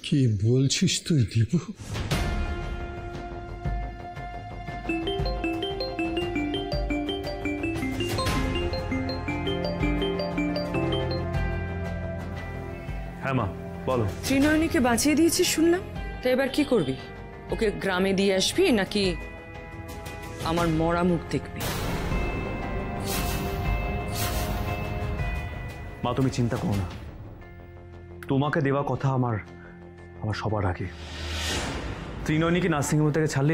কি বলছিস তুই দীপু? হ্যাঁ মা বলো। ত্রিনয়নীকে বাঁচিয়ে দিয়েছিস শুনলাম, তা এবার কি করবি? ওকে গ্রামে দিয়ে আসবি নাকি আমার মরা মুখ দেখবি? মা তুমি চিন্তা করো না, তোমাকে দেওয়া কথা আমার সবার আগে। ত্রিনয়নীকে নার্সিংহোম থেকে ছাড়লে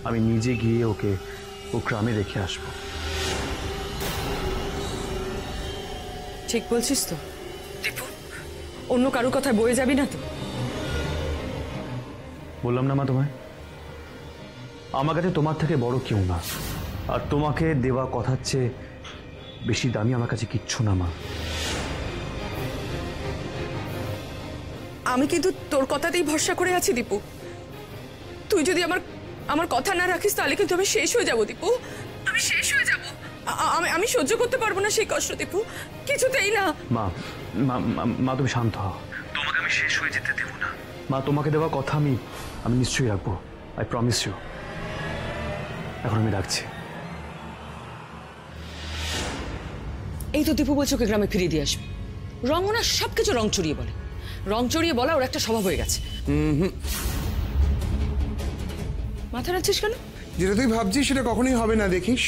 আমি নিজে গিয়ে ওকে ও গ্রামে রেখে আসবো। ঠিক বলছিস তো দীপু? অন্য কারো কথায় বয়ে যাবি না তো? বললাম না মা তোমায়, আমার কাছে তোমার থেকে বড় কেউ না, আর তোমাকে দেওয়া কথার চেয়ে বেশি দামি আমার কাছে কিচ্ছু না মা। আমি কিন্তু তোর কথাতেই ভরসা করে আছি দীপু। তুই যদি আমার কথা না রাখিস তাহলে কিন্তু আমি শেষ হয়ে যাবো দীপু, আমি শেষ হয়ে যাব। আমি সহ্য করতে পারবো না সেই কষ্ট দীপু, কিছুতেই না। মা মা মা তুমি শান্ত হও, তোমাকে আমি শেষ হয়ে যেতে দেবো না মা। তোমাকে দেওয়া কথা আমি নিশ্চয়ই রাখবো, আই প্রমিস ইউ। এখন আমি রাখছি। এই তো দীপু বলছে ওকে গ্রামে ফিরিয়ে দিয়ে আসবে। রঙনা সবকিছু রং চড়িয়ে বলে, রং চড়িয়ে বলা ওর একটা স্বভাব হয়ে গেছে। মাথা নাড়ছিস কেন? যেটা তুই ভাবছিস সেটা কখনোই হবে না দেখিস।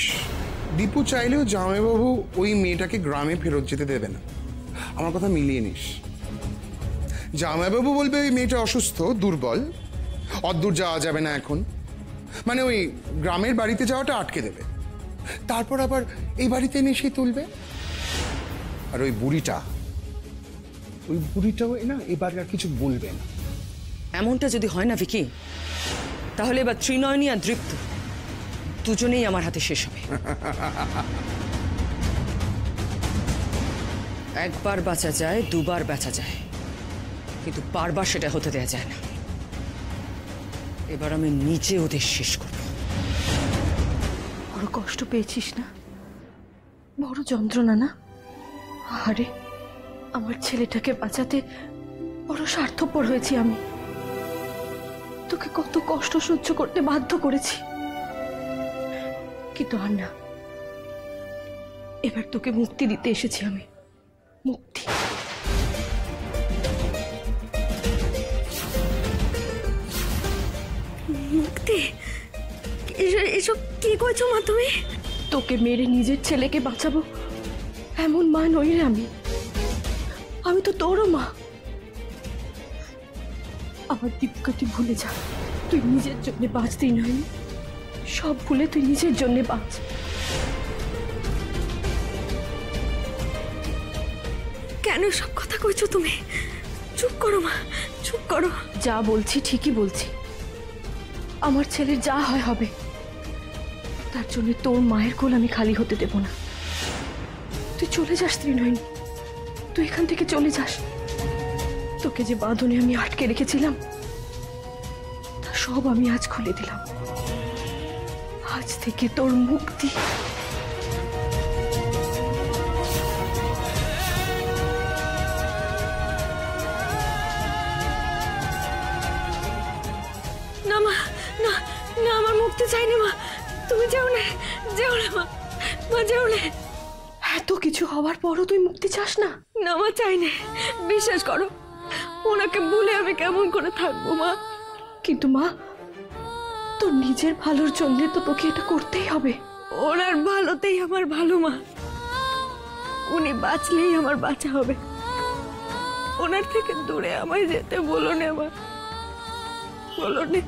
দীপু চাইলেও জামাইবাবু ওই মেয়েটাকে গ্রামে ফেরত যেতে দেবে না। আমার কথা মিলিয়ে নিস। জামাইবাবু বলবে ওই মেয়েটা অসুস্থ, দুর্বল, অদ্দূর যাওয়া যাবে না এখন, মানে ওই গ্রামের বাড়িতে যাওয়াটা আটকে দেবে। তারপর আবার এই বাড়িতে এনে সে তুলবে। আর ওই বুড়িটাও না এবার আর কিছু বলবে না। এমনটা যদি হয় না ভিকি, তাহলে এবার ত্রিনয়নী আর দৃপ্ত দুজনেই আমার হাতে শেষ হবে। একবার বাঁচা যায়, দুবার বাঁচা যায়, কিন্তু বারবার সেটা হতে দেয়া যায় না। এবার আমি নিজে ওদের শেষ করব। বড় কষ্ট পেয়েছিস না? বড় যন্ত্রণা না? আরে আমার ছেলেটাকে বাঁচাতে বড় স্বার্থপর হয়েছি আমি। তোকে কত কষ্ট সহ্য করতে বাধ্য করেছি, কিন্তু আর না। এবার তোকে মুক্তি দিতে এসেছি আমি, মুক্তি। মুক্তি? এসব কি করছো মা তুমি? তোকে মেরে নিজের ছেলেকে বাঁচাবো এমন মা নই রে আমি। আমি তো তোরও মা। আমার দীপকে তুই ভুলে যা। তুই নিজের জন্য বাঁচতেই নয়, সব ভুলে তুই নিজের জন্য বাঁচ। কেন সব কথা কইছো তুমি? চুপ করো মা, চুপ করো। যা বলছি ঠিকই বলছি। আমার ছেলের যা হয় হবে, তার জন্য তোর মায়ের কোল আমি খালি হতে দেব না। তুই চলে যাস ত্রিনয়নী, তুই এখান থেকে চলে যাস। তোকে যে বাঁধনে আমি আটকে রেখেছিলাম তা সব আমি আজ খুলে দিলাম। আজ থেকে তোর মুক্তি। না মা, না না, আমার মুক্তি চাইনি মা। তুমি যেও না, যেও না মা, মা যেও না। এত কিছু হওয়ার পরও তুই মুক্তি চাস না? না মা, চাই না। বিশ্বাস করো, ওনাকে ভুলে আমি কেমন করে থাকবো মা? কিন্তু মা, তোর নিজের ভালোর জন্য তো তোকে এটা করতেই হবে। ওনার ভালোতেই আমার ভালো মা। উনি বাঁচলেই আমার বাঁচা হবে। ওনার থেকে দূরে আমায় যেতে বলো না মা, বলো না।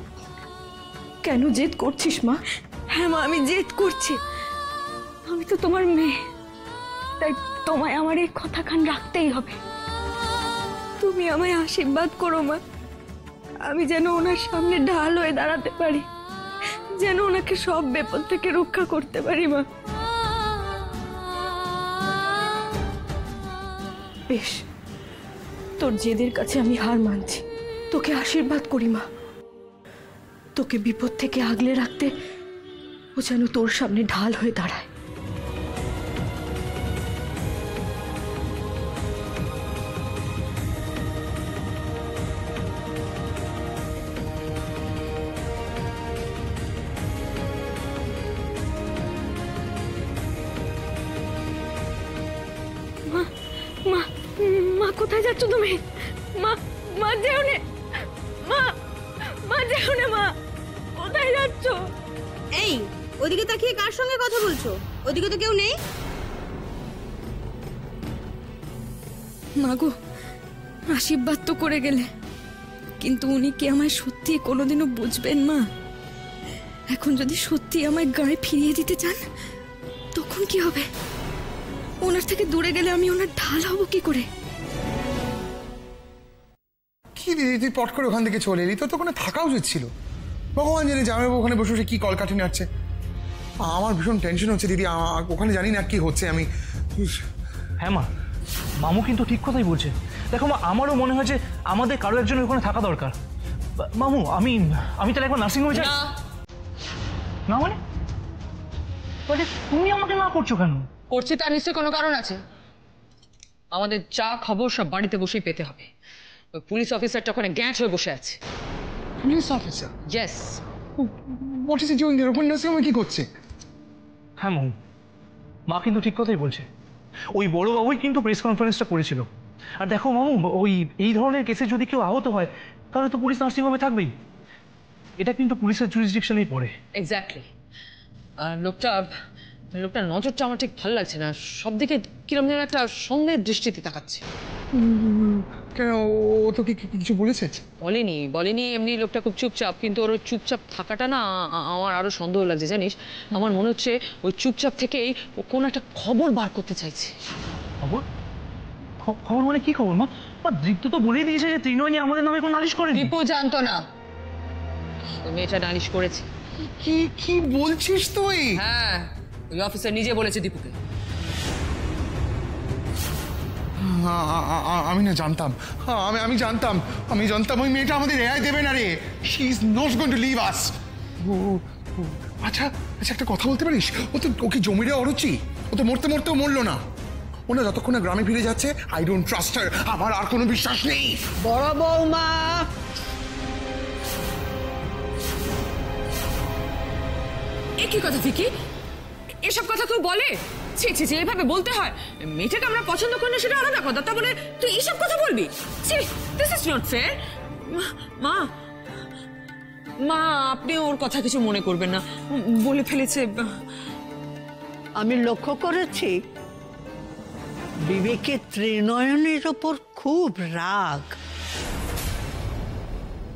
কেন জেদ করছিস মা? হ্যাঁ মা, আমি জেদ করছি। আমি তো তোমার মেয়ে, তাই তোমায় আমার এই কথাখান রাখতেই হবে। তুমি আমায় আশীর্বাদ করো মা, আমি যেন ওনার সামনে ঢাল হয়ে দাঁড়াতে পারি, যেন ওনাকে সব বিপদ থেকে রক্ষা করতে পারি মা। বেশ, তোর জেদের কাছে আমি হার মানছি। তোকে আশীর্বাদ করি মা, তোকে বিপদ থেকে আগলে রাখতে ও যেন তোর সামনে ঢাল হয়ে দাঁড়ায়। কোথায় যাচ্ছ তুমি? মা, মা যেও নে, মা, মা যেও নে, মা কোথায় যাচ্ছ? এই, ওদিকে তাকিয়ে কার সঙ্গে কথা বলছো? ওদিকে তো কেউ নেই। মা গো, আশীর্বাদ তো করে গেলে, কিন্তু উনি কি আমায় সত্যি কোনোদিনও বুঝবেন মা? এখন যদি সত্যি আমায় গায়ে ফিরিয়ে দিতে চান, তখন কি হবে? ওনার থেকে দূরে গেলে আমি ওনার ঢাল হব কি করে? কি দিদি, তুই পট করে ওখান থেকে চলে এলি? তো ওখানে থাকা উচিত ছিল। ভগবান জানে জামাইবাবু ওখানে বসে বসে কি কলকাঠি নাড়ছে। আমার ভীষণ টেনশন হচ্ছে দিদি, ওখানে জানি না কি হচ্ছে। আমি হ্যাঁ মা, মামু কিন্তু ঠিক কথাই বলছে। দেখো মা, আমারও মনে হয় যে আমাদের কারো একজন ওখানে থাকা দরকার। মামু, আমি তাহলে একবার নার্সিংহোমে যাই। না মানে তুমি আমাকে না করছো কেন? করছি তার নিশ্চয়ই কোনো কারণ আছে। আমাদের যা খবর সব বাড়িতে বসেই পেতে হবে। ওই পুলিশ অফিসারটা ওখানে গ্যাঁট হয়ে বসে আছে। Police officer? Yes. What is he doing there? ওখানে নার্সিংহোমে কি করছে? হ্যাঁ মামু, মা কিন্তু ঠিক কথাই বলছে। ওই বড়বাবুই কিন্তু প্রেস কনফারেন্সটা করেছিল। আর দেখো মামু, এই ধরনের কেসে যদি কেউ আহত হয় তাহলে তো পুলিশ নার্সিংহোমে থাকবেই। এটা কিন্তু পুলিশের জুরিসডিকশনেই পড়ে। এক্স্যাক্টলি। আর লোকটার নজরটা আমার ঠিক ভালো লাগছে না। সব দিকে কিরম যেন একটা সন্দেহের দৃষ্টিতে তাকাচ্ছে। কেন, ও তো কিছু বলেছে? বলেনি। এমনি লোকটা খুব চুপচাপ, কিন্তু ওর চুপচাপ থাকাটা না আমার আরো সন্দেহ লাগছে জানিস। আমার মনে হচ্ছে ওই চুপচাপ থেকেই ও কোনো একটা খবর বার করতে চাইছে। খবর মানে কি খবর মা? দীপ্ত তো বলেই দিয়েছে যে ত্রিনয়নী আমাদের নামে কোনো নালিশ করেনি। দীপু জানতো না ওই মেয়েটা নালিশ করেছে। কি বলছিস তুই? হ্যাঁ, ওই অফিসার নিজে বলেছে দীপুকে। আমি না জানতাম, আমি জানতাম ওই মেয়েটা আমাদের রেহাই দেবে না রে। She is not going to leave us. আচ্ছা, একটা কথা বলতে পারিস? ওকে জমিরে অরুচি, ও তো মরতেও মরলো না। ওনা যতক্ষণ না গ্রামে ফিরে যাচ্ছে, আই ডোন্ট ট্রাস্ট হার। আমার আর কোনো বিশ্বাস নেই। বড় বৌমা, কি কথা ভিকি? এসব কথা কেউ বলে? ছি, এভাবে বলতে হয়? মেয়েটাকে আমরা পছন্দ করি না সেটা আলাদা কথা, তা বলে তুই এইসব কথা বলবি? ছি, দিস ইজ নট ফেয়ার। মা, আপনি ওর কথা কিছু মনে করবেন না, বলে ফেলেছে। আমি লক্ষ্য করেছি বিবেকের ত্রিনয়নের ওপর খুব রাগ।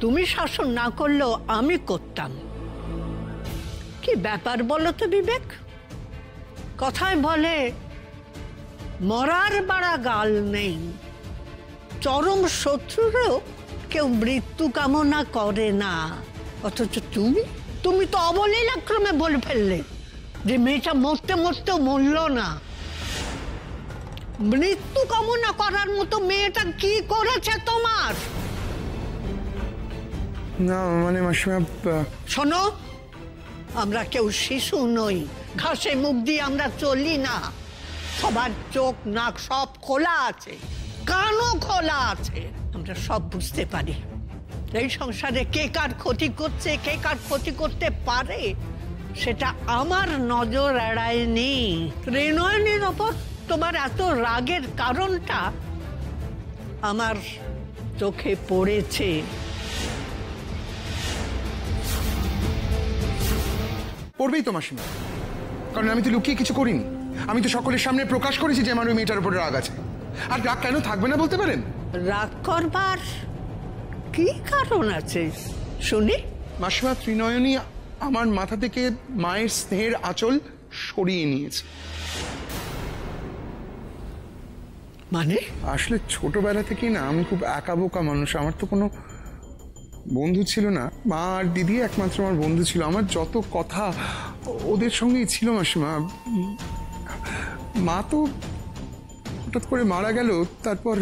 তুমি শাসন না করলেও আমি করতাম। কি ব্যাপার বলো তো বিবেক? কথায় বলে মরার বাড়া গাল নেই। চরম শত্রুরও কেউ মৃত্যু কামনা করে না, অথচ তুমি তো অবলীলাক্রমে বলে ফেললে যে মেয়েটা মরতেও মরল না। মৃত্যু কামনা করার মতো মেয়েটা কি করেছে তোমার? না মানে মাসিমা, শোনো, আমরা কেউ শিশু নই, ঘাসে মুখ দিয়ে আমরা চলি না। সবার চোখ নাক সব খোলা আছে, কানও খোলা আছে, আমরা সব বুঝতে পারি। এই সংসারে কে কার ক্ষতি করছে, কে কার ক্ষতি করতে পারে, সেটা আমার নজর এড়ায়নি। ত্রিনয়নীর ওপর তোমার এত রাগের কারণটা আমার চোখে পড়েছে। পড়বেই তো মাসিমা, কারণ আমি তো লুকিয়ে কিছু করিনি। আমি তো সকলের সামনে প্রকাশ করেছি যে আমার ওই মেয়েটার উপরে রাগ আছে। আর রাগ কেন থাকবে না বলতে পারেন? রাগ করবার কি কারণ আছে শুনি? মাসিমা, ত্রিনয়নী আমার মাথা থেকে মায়ের স্নেহের আঁচল সরিয়ে নিয়েছে। মানে? আসলে ছোটবেলা থেকেই না আমি খুব একা বোকা মানুষ। আমার তো কোনো বন্ধু ছিল না। মা আর দিদি একমাত্র আমার বন্ধু ছিল। আমার যত কথা ওদের সঙ্গেই ছিল মাসিমা। মা তো হঠাৎ করে মারা গেল, তারপর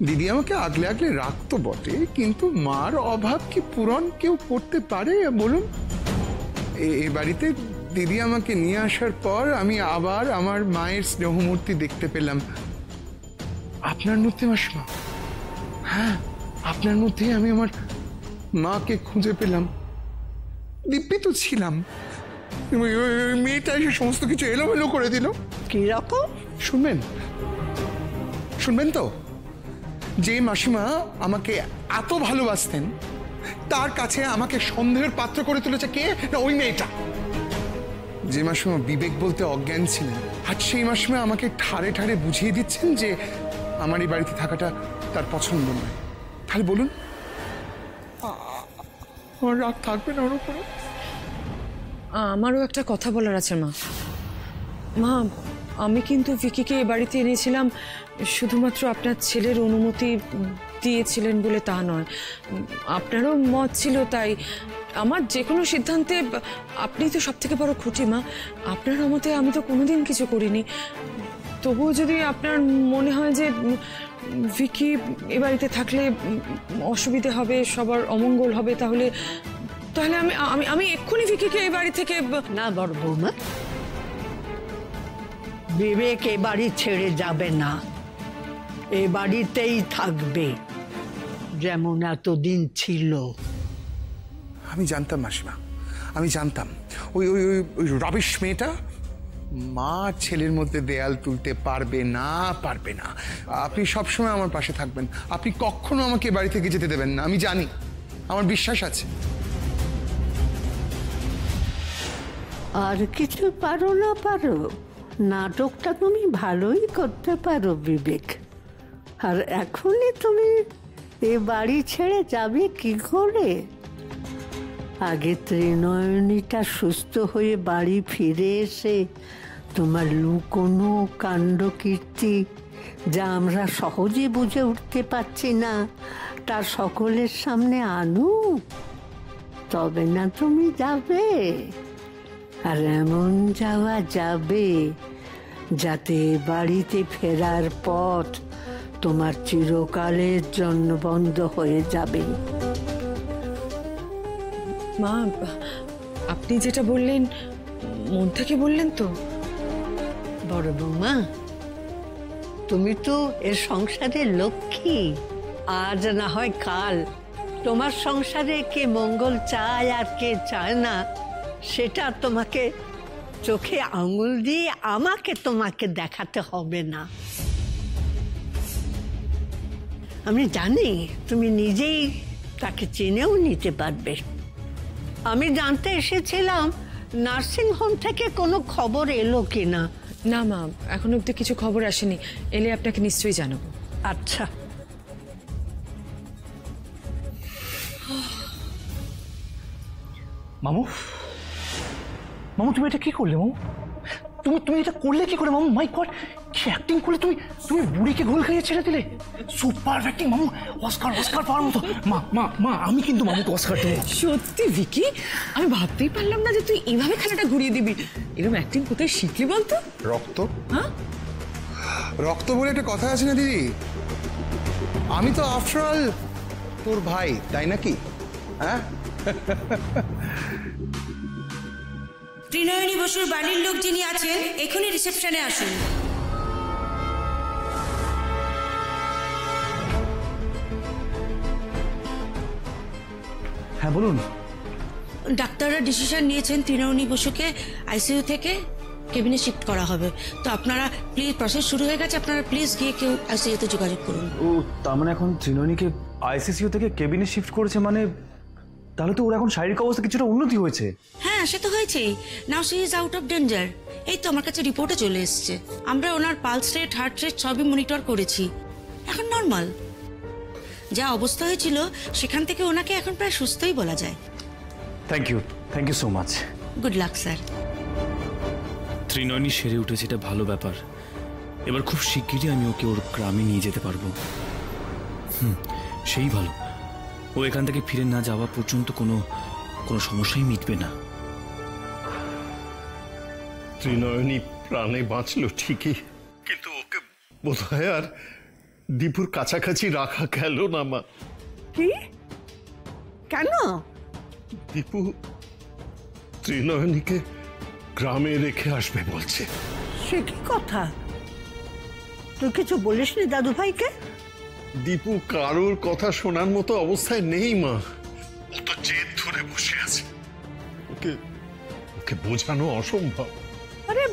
দিদি আমাকে আগলে রাখতো বটে, কিন্তু মার অভাব কি পূরণ কেউ করতে পারে বলুন? এ বাড়িতে দিদি আমাকে নিয়ে আসার পর আমি আবার আমার মায়ের স্নেহমূর্তি দেখতে পেলাম আপনার মধ্যে মাসিমা। হ্যাঁ, আপনার মধ্যে আমি আমার মাকে খুঁজে পেলাম। দিব্যি তো ছিলাম, মেয়েটা এসে সমস্ত কিছু এলোমেলো করে দিল। কি রকম? শুনবেন তো? যে মাসিমা আমাকে এত ভালোবাসতেন তার কাছে আমাকে সন্দেহের পাত্র করে তুলেছে কে? না ওই মেয়েটা। যে মাসিমা বিবেক বলতে অজ্ঞান ছিলেন, আর সেই মাসিমা আমাকে ঠাড়ে ঠাড়ে বুঝিয়ে দিচ্ছেন যে আমার এই বাড়িতে থাকাটা তার পছন্দ নয়। তাহলে বলুন, আমার রাগ থাকবে না ওর উপরে? আমারও একটা কথা বলার আছে মা। মা, আমি কিন্তু ভিকিকে এ বাড়িতে এনেছিলাম শুধুমাত্র আপনার ছেলের অনুমতি দিয়েছিলেন বলে তা নয়, আপনারও মত ছিল, তাই আমার যে কোনো সিদ্ধান্তে আপনি তো সব থেকে বড় খুঁটি মা। আপনার মতে আমি তো কোনোদিন কিছু করিনি। তবুও যদি আপনার মনে হয় যে ভিকি এ বাড়িতে থাকলে অসুবিধে হবে, সবার অমঙ্গল হবে, তাহলে তাহলে আমি আমি আমি এক্ষুনি ভিকিকে এই বাড়ি থেকে না বড় বৌমা, বিবেক এ বাড়ি ছেড়ে যাবে না, এ বাড়িতেই থাকবে যেমন এতদিন ছিল। আমি জানতাম মাসিমা, আমি জানতাম ওই ওই ওই ওই রাবিশ মেয়েটা মা ছেলের মধ্যে দেয়াল তুলতে পারবে না, পারবে না। আপনি সবসময় আমার পাশে থাকবেন, আপনি কখনো আমাকে বাড়ি থেকে যেতে দেবেন না, আমি জানি, আমার বিশ্বাস আছে। আর কিছু পারো না পারো, নাটকটা তুমি ভালোই করতে পারো বিবেক। আর এখনই তুমি এ বাড়ি ছেড়ে যাবে কি করে? আগে ত্রিনয়নীটা সুস্থ হয়ে বাড়ি ফিরে এসে তোমার লুকোনো কাণ্ড কীর্তি যা আমরা সহজে বুঝে উঠতে পারছি না তার সকলের সামনে আনো, তবে না তুমি যাবে। আর এমন যাওয়া যাবে যাতে বাড়িতে ফেরার পথ তোমার চিরকালের জন্য বন্ধ হয়ে যাবে। মা, আপনি যেটা বললেন মন থেকে বললেন তো? বড় বৌমা, তুমি তো এর সংসারের লক্ষ্মী। আজ না হয় কাল তোমার সংসারে কে মঙ্গল চায় আর কে চায় না সেটা তোমাকে চোখে আঙুল দিয়ে আমাকে তোমাকে দেখাতে হবে না। আমি জানি তুমি নিজেই তাকে চিনেও নিতে পারবে। আমি জানতে এসেছিলাম নার্সিং হোম থেকে কোনো খবর এলো কিনা। না মা, এখন অব্দি কিছু খবর আসেনি, এলে আপনাকে নিশ্চয়ই জানাবো। আচ্ছা, মামু, মামু তুমি এটা কি করলে মামু? তুমি তুমি এটা করলে কি করে মামু? মাই গড, কি অ্যাক্টিং করলে তুমি! তুমি বুড়িকে গোল খাইয়ে ছেড়ে দিলে। সুপার অ্যাক্টিং মামু, অস্কার অস্কার পাওয়ার মতো। মা মা মা, আমি কিন্তু মামুকে অস্কার দেবো। সত্যি ভিকি, আমি ভাবতেই পারলাম না যে তুই এইভাবে খেলাটা ঘুরিয়ে দিবি। এরকম অ্যাক্টিং কোথায় শিখলি বলতো? রক্ত, হ্যাঁ রক্ত বলে একটা কথা আছে না দিদি? আমি তো আফটার অল তোর ভাই, তাই নাকি? হ্যাঁ, ত্রিনয়নী বসুর বাড়ির লোক যিনি আছেন এখনই রিসেপশনে আসুন। হ্যাঁ বলুন। ডাক্তাররা ডিসিশন নিয়েছেন ত্রিনয়নী বসুকে আইসিইউ থেকে কেবিনে শিফট করা হবে। তো আপনারা প্লিজ, প্রসেস শুরু হয়ে গেছে, আপনারা প্লিজ গিয়ে কেউ আইসিইউতে যোগাযোগ করুন। ও তার মানে এখন ত্রিনয়নীকে আইসিসিউ থেকে কেবিনে শিফট করেছে, মানে তাহলে তো ওর এখন শারীরিক অবস্থা কিছুটা উন্নতি হয়েছে। হ্যাঁ, সে তো হয়েছেই। Now she is out of danger. এই তো আমার কাছে রিপোর্টে চলে এসেছে। আমরা ওনার পালস রেট, হার্ট রেট সবই মনিটর করেছি, এখন নর্মাল। যা অবস্থা হয়েছিল সেখান থেকে ওনাকে এখন প্রায় সুস্থই বলা যায়। Thank you so much. Good luck sir. ত্রিনয়নী সেরে উঠেছে, এটা ভালো ব্যাপার। এবার খুব শিগগিরই আমি ওকে ওর গ্রামে নিয়ে যেতে পারবো। সেই ভালো। ও এখান থেকে ফিরে না যাওয়া পর্যন্ত কোনো সমস্যাই মিটবে না। ত্রিনয়নী প্রাণে বাঁচলো ঠিকই, কিন্তু ওকে বোধহয় আর দীপুর কাছাকাছি রাখা গেল না মা। কি? কেন? দীপু ত্রিনয়নীকে গ্রামে রেখে আসবে বলছে। সে কি কথা? তুই কিছু বলিসনি দাদু ভাইকে? দীপু কারোর কথা শোনার মতো অবস্থায় নেই মা। ও তো জেদ ধরে বসে আছে, ওকে ওকে বোঝানো অসম্ভব। আরে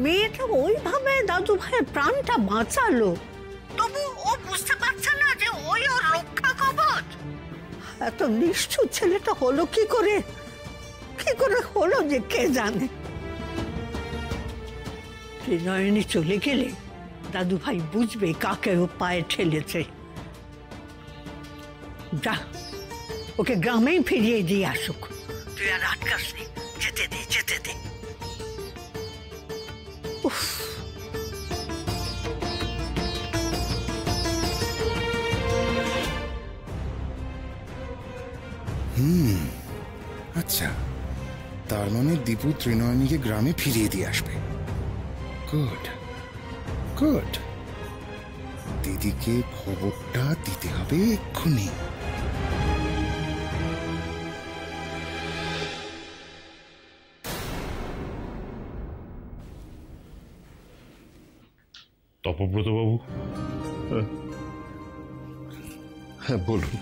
মেয়েটা ওইভাবে দাদু ভাইয়ের প্রাণটা বাঁচালো, তবু ও বুঝতে পারছে না এত নিষ্ঠুর ছেলেটা হলো কি করে হলো যে কে জানে। ত্রিনয়নী চলে গেলে দাদু ভাই বুঝবে কাকে ও পায়ে ঠেলেছে। যা, ওকে গ্রামেই ফিরিয়ে দিয়ে আসুক। তুই আর আটকাস নি, যেতে দে। উফ, আচ্ছা, তার মানে দীপু ত্রিনয়নীকে গ্রামে ফিরিয়ে দিয়ে আসবে। গুড। দিদিকে খবরটা দিতে হবে এক্ষুনি। তপব্রত বাবু, হ্যাঁ বলুন।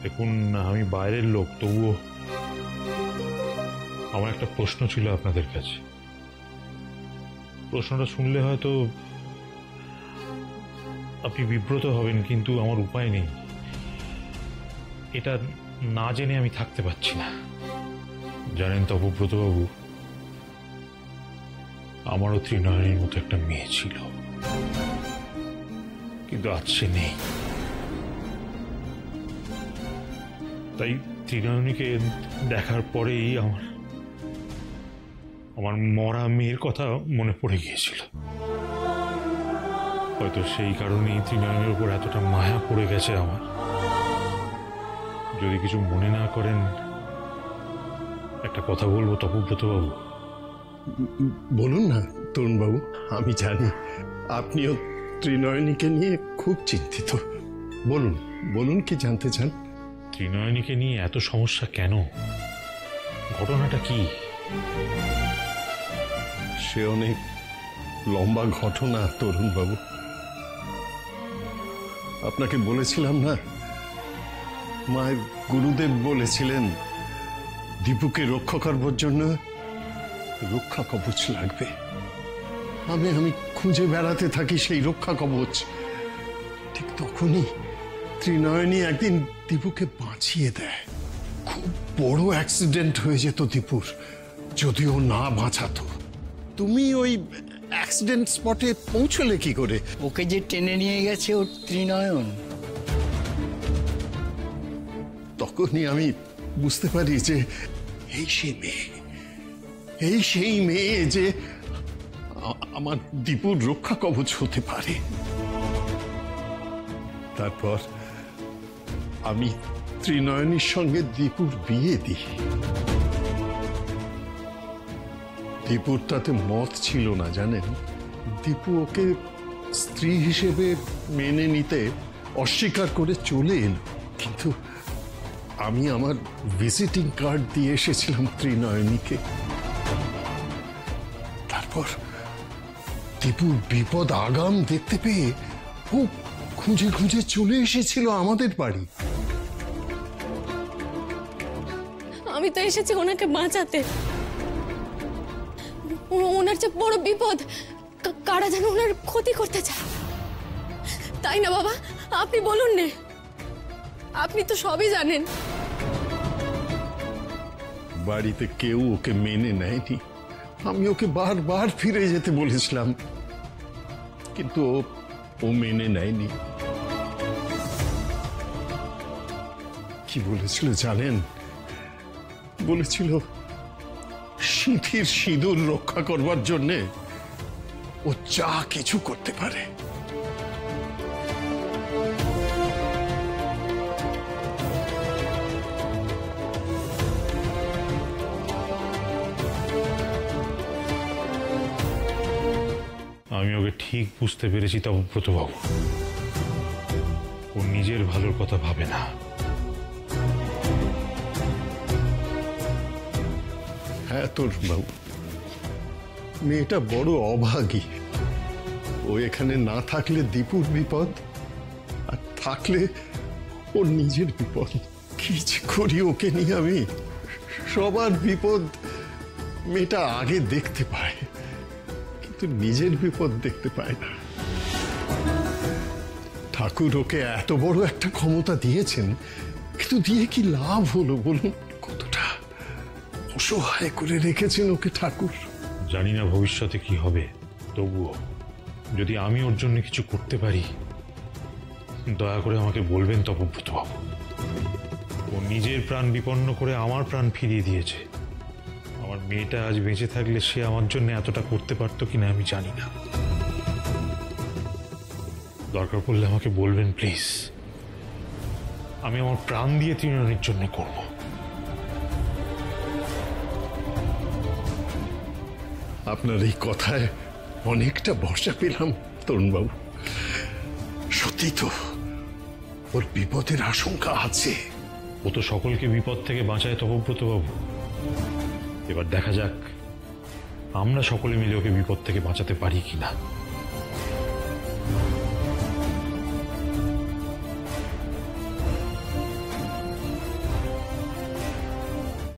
দেখুন, আমি বাইরের লোক, তবুও আমার একটা প্রশ্ন ছিল আপনাদের কাছে। প্রশ্নটা শুনলে হয়তো আপনি বিব্রত হবেন, কিন্তু আমার উপায় নেই। এটা না জেনে আমি থাকতে পারছি না। জানেন তপব্রত বাবু, আমারও ত্রিনয়নীর মতো একটা মেয়ে ছিল, কিন্তু আজ সে নেই। তাই ত্রিনয়নীকে দেখার পরেই আমার মরা মেয়ের কথা মনে পড়ে গিয়েছিল। হয়তো সেই কারণেই ত্রিনয়নীর উপর এতটা মায়া পড়ে গেছে আমার। যদি কিছু মনে না করেন, একটা কথা বলবো তপব্রত বাবু। বলুন না তরুণ বাবু, আমি জানি আপনিও ত্রিনয়নীকে নিয়ে খুব চিন্তিত। বলুন কি জানতে চান? ত্রিনয়নীকে নিয়ে এত সমস্যা কেন? ঘটনাটা কি? সে অনেক লম্বা ঘটনা তরুণ বাবু। আপনাকে বলেছিলাম না, মায়ের গুরুদেব বলেছিলেন দীপুকে রক্ষা করবার জন্য রক্ষা কবচ লাগবে। আমি খুঁজে বেড়াতে থাকি সেই রক্ষা কবচ। ঠিক তখনই ত্রিনয়নী একদিন দীপুকে বাঁচিয়ে দেয়। খুব বড় অ্যাক্সিডেন্ট হয়ে যেত দীপুর যদিও না বাঁচাতো। তুমি ওই অ্যাক্সিডেন্ট স্পটে পৌঁছলে কি করে? ওকে যে টেনে নিয়ে গেছে ওর ত্রিনয়ন। তখনই আমি বুঝতে পারি যে এই সেই মেয়ে যে আমার দীপুর রক্ষা কবচ হতে পারে। তারপর আমি ত্রিনয়নীর সঙ্গে দীপুর বিয়ে দিই। দীপুর তাতে মত ছিল না জানেন। দীপু ওকে স্ত্রী হিসেবে মেনে নিতে অস্বীকার করে চলে এলো। কিন্তু আমি আমার ভিজিটিং কার্ড দিয়ে এসেছিলাম ত্রিনয়নীকে। তারপর দীপুর বিপদ আগাম দেখতে পেয়ে ও খুঁজে খুঁজে চলে এসেছিল আমাদের বাড়ি। আমি তো এসেছি ওনাকে বাঁচাতে। ওনার যে বড় বিপদ, কারা যেন ওনার ক্ষতি করতে চায়। তাই না বাবা? আপনি বলুন নে, আপনি তো সবই জানেন। বাড়িতে কেউ ওকে মেনে নেয়নি। আমি ওকে বারবার ফিরে যেতে বলেছিলাম, কিন্তু ও মেনে নেয়নি। কি বলেছিল জানেন? বলেছিল সিঁথির সিঁদুর রক্ষা করবার জন্যে ও যা কিছু করতে পারে। আমি ওকে ঠিক বুঝতে পেরেছি তপব্রত বাবু। ও নিজের ভালোর কথা ভাবে না। হ্যাঁ তোর বাবু, মেয়েটা বড় অভাগী। ও এখানে না থাকলে দীপুর বিপদ, আর থাকলে ওর নিজের বিপদ। কি যে করি ওকে নিয়ে আমি। সবার বিপদ মেয়েটা আগে দেখতে পায়, কিন্তু নিজের বিপদ দেখতে পায় না। ঠাকুর ওকে এত বড় একটা ক্ষমতা দিয়েছেন, কিন্তু দিয়ে কি লাভ হলো বলুন? কতটা অসহায় করে রেখেছেন ওকে ঠাকুর। জানি না ভবিষ্যতে কি হবে, তবুও যদি আমি ওর জন্য কিছু করতে পারি, দয়া করে আমাকে বলবেন তপব্রত বাবু। ও নিজের প্রাণ বিপন্ন করে আমার প্রাণ ফিরিয়ে দিয়েছে। আমার মেয়েটা আজ বেঁচে থাকলে সে আমার জন্য এতটা করতে পারতো কিনা আমি জানি না। দরকার পড়লে আমাকে বলবেন প্লিজ, আমি আমার প্রাণ দিয়ে তৃণমূলের জন্য করব। আপনার এই কথায় অনেকটা ভরসা পেলাম তরুণবাবু। সত্যি তো ওর বিপদের আশঙ্কা আছে। ও তো সকলকে বিপদ থেকে বাঁচায় তপব্রত বাবু। এবার দেখা যাক আমরা সকলে মিলে ওকে বিপদ থেকে বাঁচাতে পারি কিনা।